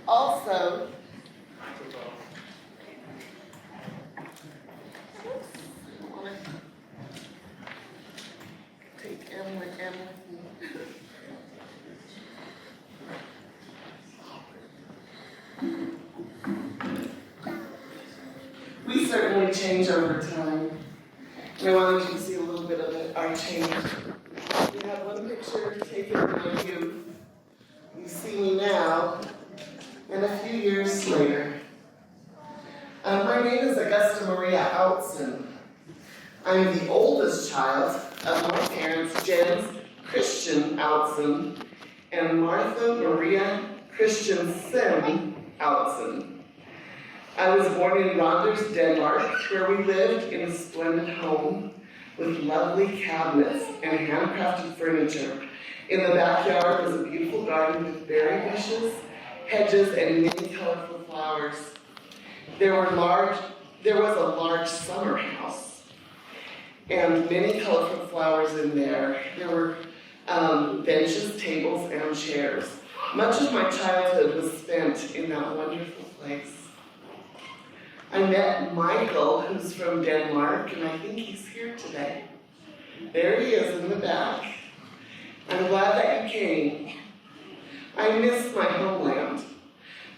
Also, take M with me. We certainly change over time. I wanted you to see a little bit of it, our change. We have one picture taken in my youth. You see me now, and a few years later. My name is Augusta Maria Outson. I'm the oldest child of my parents, Jens Christian Outson and Martha Maria Christiansen Outson. I was born in Randers, Denmark, where we lived in a splendid home with lovely cabinets and handcrafted furniture. In the backyard was a beautiful garden with berry bushes, hedges, and many colorful flowers. There was a large summer house and many colorful flowers in there. There were benches, tables, and chairs. Much of my childhood was spent in that wonderful place. I met Michael, who's from Denmark, and I think he's here today. There he is in the back. I'm glad that you came. I miss my homeland.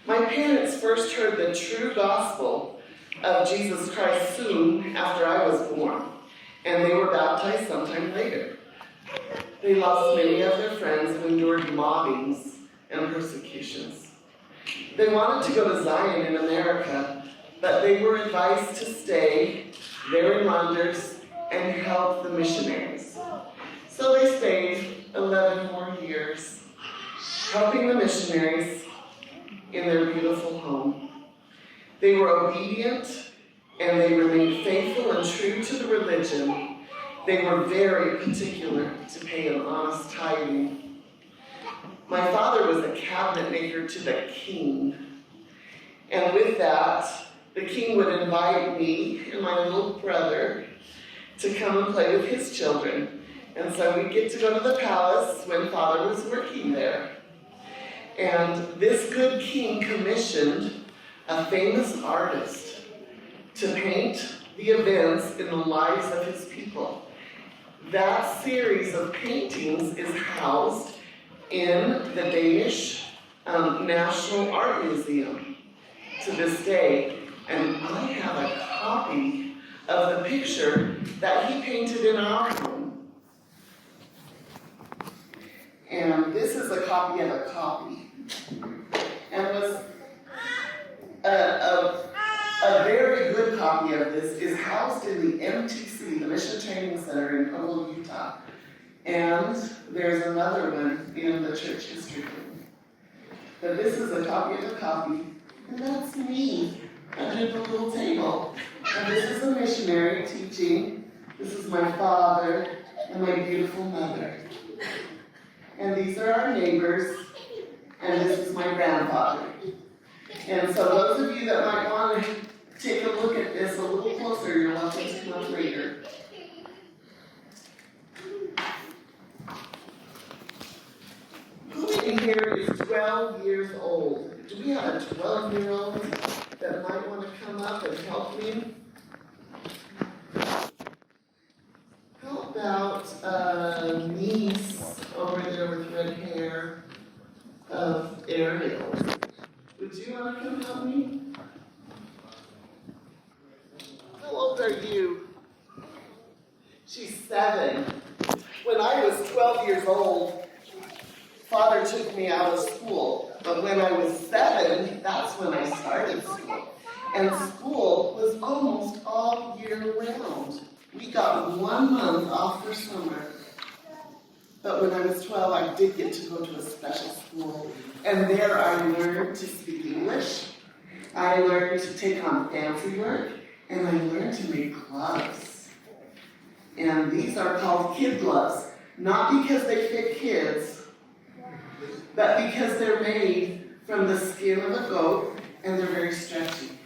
My parents first heard the true gospel of Jesus Christ soon after I was born, and they were baptized sometime later. They lost many of their friends and endured mobbings and persecutions. They wanted to go to Zion in America, but they were advised to stay there in Randers and help the missionaries. So they stayed 11 more years, helping the missionaries in their beautiful home. They were obedient and they remained faithful and true to the religion. They were very particular to pay an honest tithing. My father was a cabinet maker to the king. And with that, the king would invite me and my little brother to come and play with his children. And so we'd get to go to the palace when father was working there. And this good king commissioned a famous artist to paint the events in the lives of his people. That series of paintings is housed in the Danish National Art Museum to this day. And I have a copy of the picture that he painted in our home. And this is a copy of a copy. And it was a very good copy of this is housed in the MTC, the Mission Training Center in Provo, Utah. And there's another one in the church history room. But this is a copy of a copy, and that's me under the little table. And this is a missionary teaching. This is my father and my beautiful mother. And these are our neighbors, and this is my grandfather. And so those of you that might want to take a look at this a little closer, you're welcome to come up later. Who in here is 12 years old? Do we have a 12-year-old that might want to come up and help me? How about a niece over there with red hair of Ariel? Would you want to come help me? How old are you? She's 7. When I was 12 years old, Father took me out of school. But when I was 7, that's when I started school. And school was almost all year round. We got 1 month off for summer. But when I was 12, I did get to go to a special school. And there I learned to speak English. I learned to take on fancy work. And I learned to make gloves. And these are called kid gloves. Not because they fit kids, but because they're made from the skin of a goat and they're very stretchy.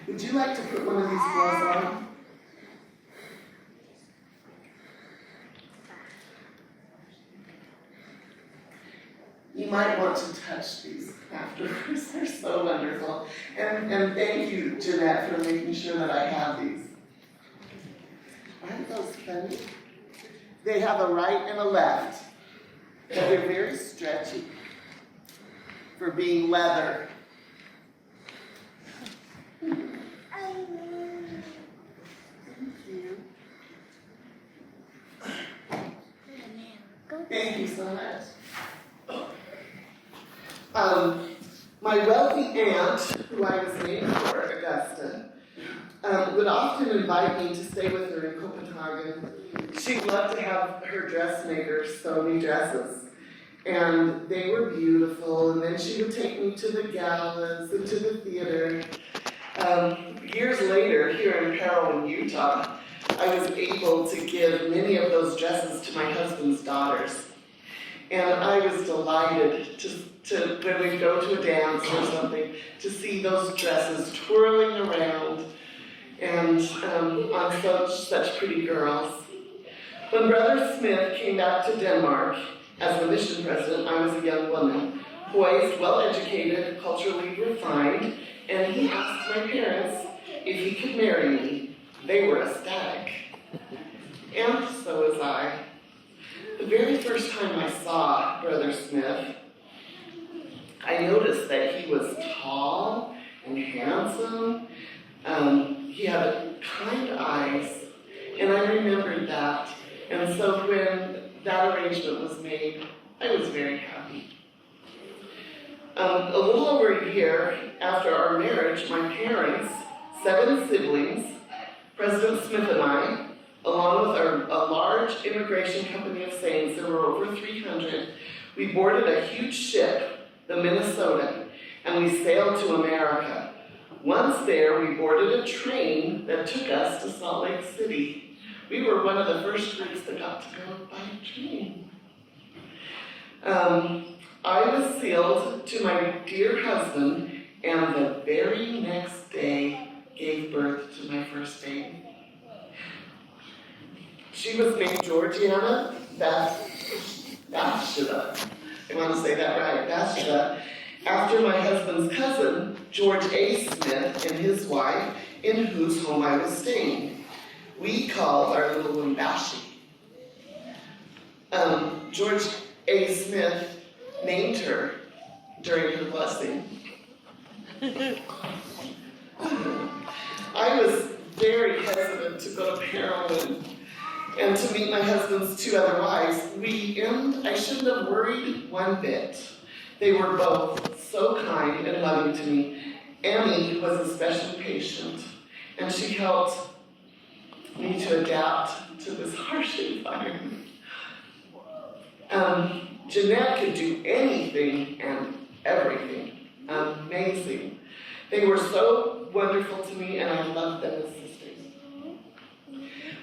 Would you like to put one of these gloves on? You might want to touch these afterwards. They're so wonderful. And thank you, Jeanette, for making sure that I have these. Aren't those funny? They have a right and a left. And they're very stretchy for being leather. Thank you. Thank you so much. My wealthy aunt, who I was named for, Augusta, would often invite me to stay with her in Copenhagen. She loved to have her dressmakers sew me dresses, and they were beautiful, and then she would take me to the galas and to the theater. Years later, here in Parowan, Utah, I was able to give many of those dresses to my husband's daughters. And I was delighted to when we go to a dance or something, to see those dresses twirling around and on such pretty girls. When Brother Smith came back to Denmark as the mission president, I was a young woman, poised, well-educated, culturally refined, and he asked my parents if he could marry me. They were ecstatic. And so was I. The very first time I saw Brother Smith, I noticed that he was tall and handsome. He had kind eyes, and I remembered that. And so when that arrangement was made, I was very happy. A little over a year after our marriage, my parents, 7 siblings, President Smith and I, along with a large immigration company of saints, there were over 300, we boarded a huge ship, the Minnesota, and we sailed to America. Once there, we boarded a train that took us to Salt Lake City. We were one of the first groups that got to go by train. I was sealed to my dear husband, and the very next day gave birth to my first baby. She was named Georgiana Bathsheba. I want to say that right, Bathsheba, after my husband's cousin, George A. Smith, and his wife, in whose home I was staying. We called our little one Bashi. George A. Smith named her during her blessing. I was very hesitant to go to Parowan and to meet my husband's 2 other wives. I shouldn't have worried one bit. They were both so kind and loving to me. Annie was especially patient, and she helped me to adapt to this harsh environment. Jeanette could do anything and everything. Amazing. They were so wonderful to me, and I loved them as sisters.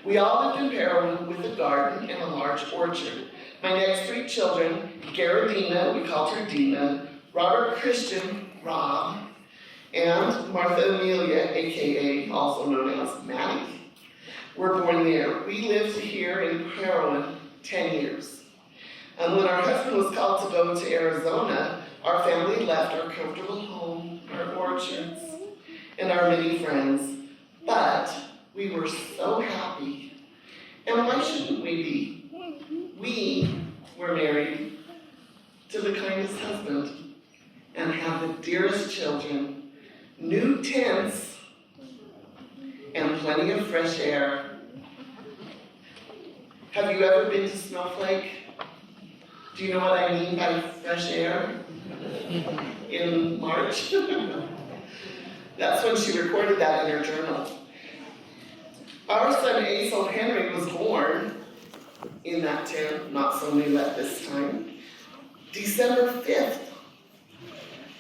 We all lived in Parowan with a garden and a large orchard. My next 3 children, Garadina, we called her Dina, Robert Christian, Rob, and Martha Amelia, aka also known as Maddie, were born there. We lived here in Parowan 10 years. When our husband was called to go to Arizona, our family left our comfortable home, our orchards, and our many friends. But we were so happy. And why shouldn't we be? We were married to the kindest husband and have the dearest children, new tents, and plenty of fresh air. Have you ever been to Snowflake? Do you know what I mean by fresh air? In March? That's when she recorded that in her journal. Our son Asel Henry was born in that tent, not so new at this time, December 5th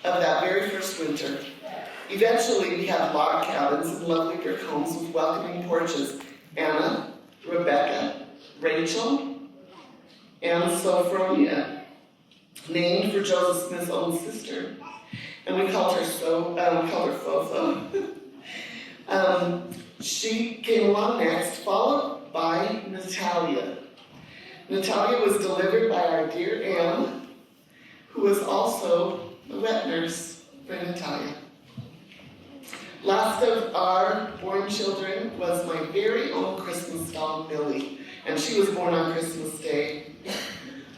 of that very first winter. Eventually, we had log cabins and lovely brick homes with welcoming porches. Anna, Rebecca, Rachel, and Sophronia, named for Joseph Smith's own sister. And we called her Fofo. She came along next, followed by Natalia. Natalia was delivered by our dear Anne, who was also a wet nurse for Natalia. Last of our born children was my very own Christmas doll, Millie, and she was born on Christmas Day.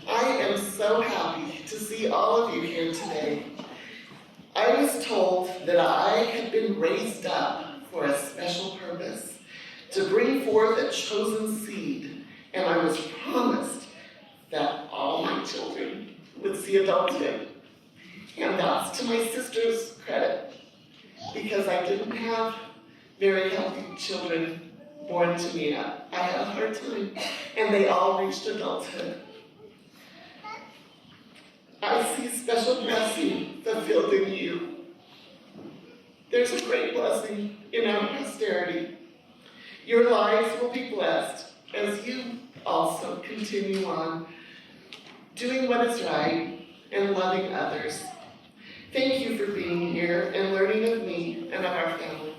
I am so happy to see all of you here today. I was told that I had been raised up for a special purpose, to bring forth a chosen seed, and I was promised that all my children would see adulthood. And that's to my sister's credit, because I didn't have very healthy children born to me. I had a hard time, and they all reached adulthood. I see special blessing fulfilled in you. There's a great blessing in our posterity. Your lives will be blessed as you also continue on doing what is right and loving others. Thank you for being here and learning of me and of our family.